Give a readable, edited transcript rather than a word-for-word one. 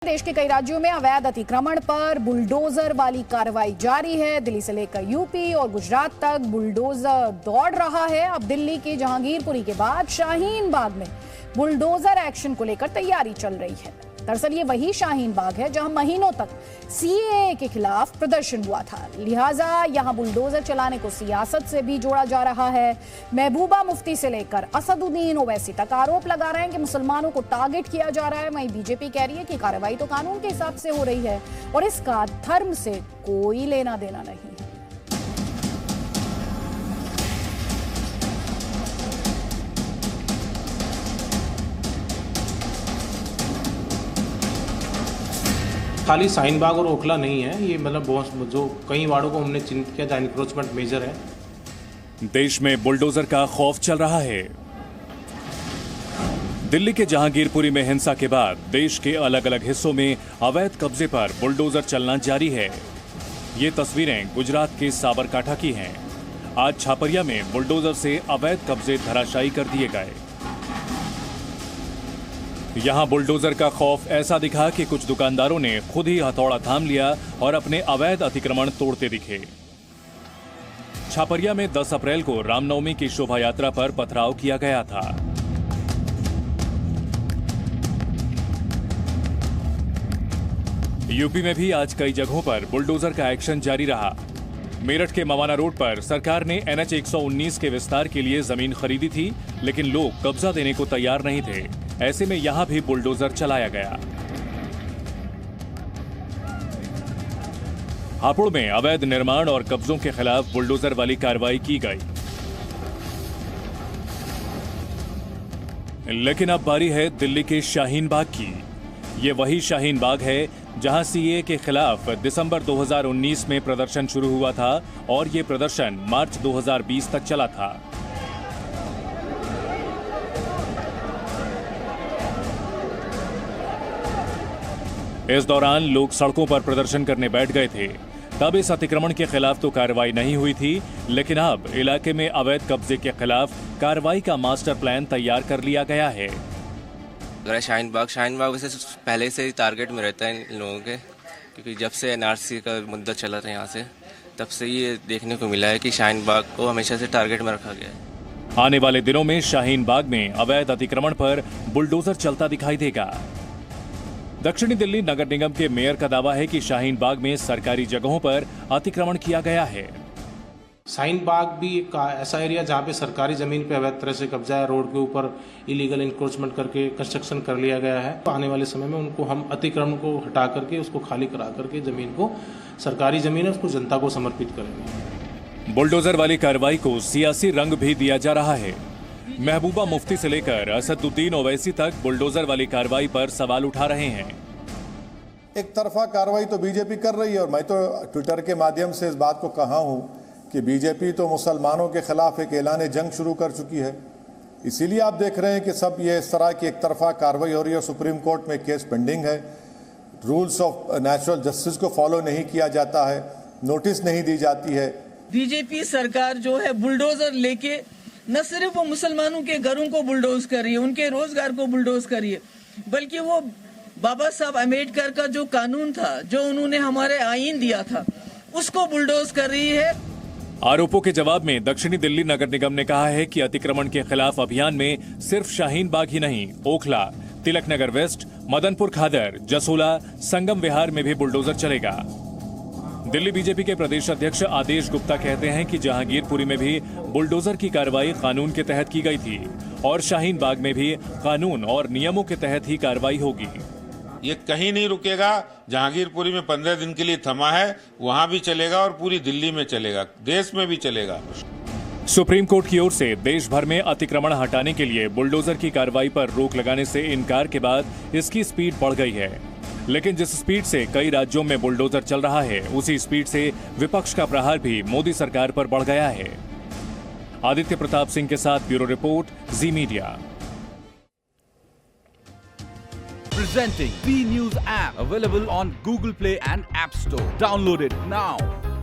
देश के कई राज्यों में अवैध अतिक्रमण पर बुलडोजर वाली कार्रवाई जारी है। दिल्ली से लेकर यूपी और गुजरात तक बुलडोजर दौड़ रहा है। अब दिल्ली के जहांगीरपुरी के बाद शाहीन बाग में बुलडोजर एक्शन को लेकर तैयारी चल रही है। दरअसल ये वही शाहीन बाग है जहां महीनों तक सीएए के खिलाफ प्रदर्शन हुआ था, लिहाजा यहां बुलडोजर चलाने को सियासत से भी जोड़ा जा रहा है। महबूबा मुफ्ती से लेकर असदुद्दीन ओवैसी तक आरोप लगा रहे हैं कि मुसलमानों को टारगेट किया जा रहा है। वहीं बीजेपी कह रही है कि कार्रवाई तो कानून के हिसाब से हो रही है और इसका धर्म से कोई लेना देना नहीं है। खाली शाहीन बाग और ओखला नहीं है, ये मतलब बहुत जो कई वार्डों को हमने चिन्हित किया जहाँ इंक्रोचमेंट मेजर है। देश में बुलडोजर का खौफ चल रहा है। दिल्ली के जहांगीरपुरी में हिंसा के बाद देश के अलग अलग हिस्सों में अवैध कब्जे पर बुलडोजर चलना जारी है। ये तस्वीरें गुजरात के साबरकांठा की हैं। आज छापरिया में बुलडोजर से अवैध कब्जे धराशायी कर दिए गए। यहां बुलडोजर का खौफ ऐसा दिखा कि कुछ दुकानदारों ने खुद ही हथौड़ा थाम लिया और अपने अवैध अतिक्रमण तोड़ते दिखे। छापरिया में 10 अप्रैल को रामनवमी की शोभा यात्रा पर पथराव किया गया था। यूपी में भी आज कई जगहों पर बुलडोजर का एक्शन जारी रहा। मेरठ के मवाना रोड पर सरकार ने NH 119 के विस्तार के लिए जमीन खरीदी थी, लेकिन लोग कब्जा देने को तैयार नहीं थे। ऐसे में यहां भी बुलडोजर चलाया गया। हापुड़ में अवैध निर्माण और कब्जों के खिलाफ बुलडोजर वाली कार्रवाई की गई। लेकिन अब बारी है दिल्ली के शाहीन बाग की। ये वही शाहीन बाग है जहां सीएए के खिलाफ दिसंबर 2019 में प्रदर्शन शुरू हुआ था और ये प्रदर्शन मार्च 2020 तक चला था। इस दौरान लोग सड़कों पर प्रदर्शन करने बैठ गए थे। तब इस अतिक्रमण के खिलाफ तो कार्रवाई नहीं हुई थी, लेकिन अब इलाके में अवैध कब्जे के खिलाफ कार्रवाई का मास्टर प्लान तैयार कर लिया गया है। अगर शाहीन बाग वैसे पहले से ही टारगेट में रहता है इन लोगों के, क्योंकि जब से NRC का मुद्दा चला था यहाँ से, तब से ये देखने को मिला है कि शाहीन बाग को हमेशा से टारगेट में रखा गया है। आने वाले दिनों में शाहीन बाग में अवैध अतिक्रमण पर बुलडोजर चलता दिखाई देगा। दक्षिणी दिल्ली नगर निगम के मेयर का दावा है कि शाहीन बाग में सरकारी जगहों पर अतिक्रमण किया गया है। शाहीन बाग भी एक ऐसा एरिया जहाँ पे सरकारी जमीन पे अवैध तरह से कब्जा है, रोड के ऊपर इलीगल इंक्रोचमेंट करके कंस्ट्रक्शन कर लिया गया है। आने वाले समय में उनको हम अतिक्रमण को हटा करके उसको खाली करा करके जमीन को, सरकारी जमीन है उसको जनता को समर्पित करेंगे। बुलडोजर वाली कार्रवाई को सियासी रंग भी दिया जा रहा है। महबूबा मुफ्ती से लेकर असदुद्दीन ओवैसी तक बुलडोजर वाली कार्रवाई पर सवाल उठा रहे हैं। एक तरफा कार्रवाई तो बीजेपी कर रही है और मैं तो ट्विटर के माध्यम से इस बात को कहा हूं कि बीजेपी तो मुसलमानों के खिलाफ एक ऐलान जंग शुरू कर चुकी है। इसीलिए आप देख रहे हैं कि सब ये इस तरह की एक तरफा कार्रवाई हो रही है। सुप्रीम कोर्ट में केस पेंडिंग है, रूल्स ऑफ नेचुरल जस्टिस को फॉलो नहीं किया जाता है, नोटिस नहीं दी जाती है। बीजेपी सरकार जो है बुलडोजर लेके न सिर्फ वो मुसलमानों के घरों को बुलडोज कर रही है, उनके रोजगार को बुलडोज कर रही है, बल्कि वो बाबा साहब अम्बेडकर का जो कानून था, जो उन्होंने हमारे आईन दिया था, उसको बुलडोज कर रही है। आरोपों के जवाब में दक्षिणी दिल्ली नगर निगम ने कहा है कि अतिक्रमण के खिलाफ अभियान में सिर्फ शाहीन बाग ही नहीं, ओखला, तिलक नगर वेस्ट, मदनपुर खादर, जसोला, संगम विहार में भी बुलडोजर चलेगा। दिल्ली बीजेपी के प्रदेश अध्यक्ष आदेश गुप्ता कहते हैं कि जहांगीरपुरी में भी बुलडोजर की कार्रवाई कानून के तहत की गई थी और शाहीन बाग में भी कानून और नियमों के तहत ही कार्रवाई होगी। ये कहीं नहीं रुकेगा। जहांगीरपुरी में 15 दिन के लिए थमा है, वहां भी चलेगा और पूरी दिल्ली में चलेगा, देश में भी चलेगा। सुप्रीम कोर्ट की ओर से देश भर में अतिक्रमण हटाने के लिए बुलडोजर की कार्रवाई पर रोक लगाने से इनकार के बाद इसकी स्पीड बढ़ गई है। लेकिन जिस स्पीड से कई राज्यों में बुलडोजर चल रहा है, उसी स्पीड से विपक्ष का प्रहार भी मोदी सरकार पर बढ़ गया है। आदित्य प्रताप सिंह के साथ bureau report, ji media. Presenting B News app, available on Google Play and App Store. Download it now.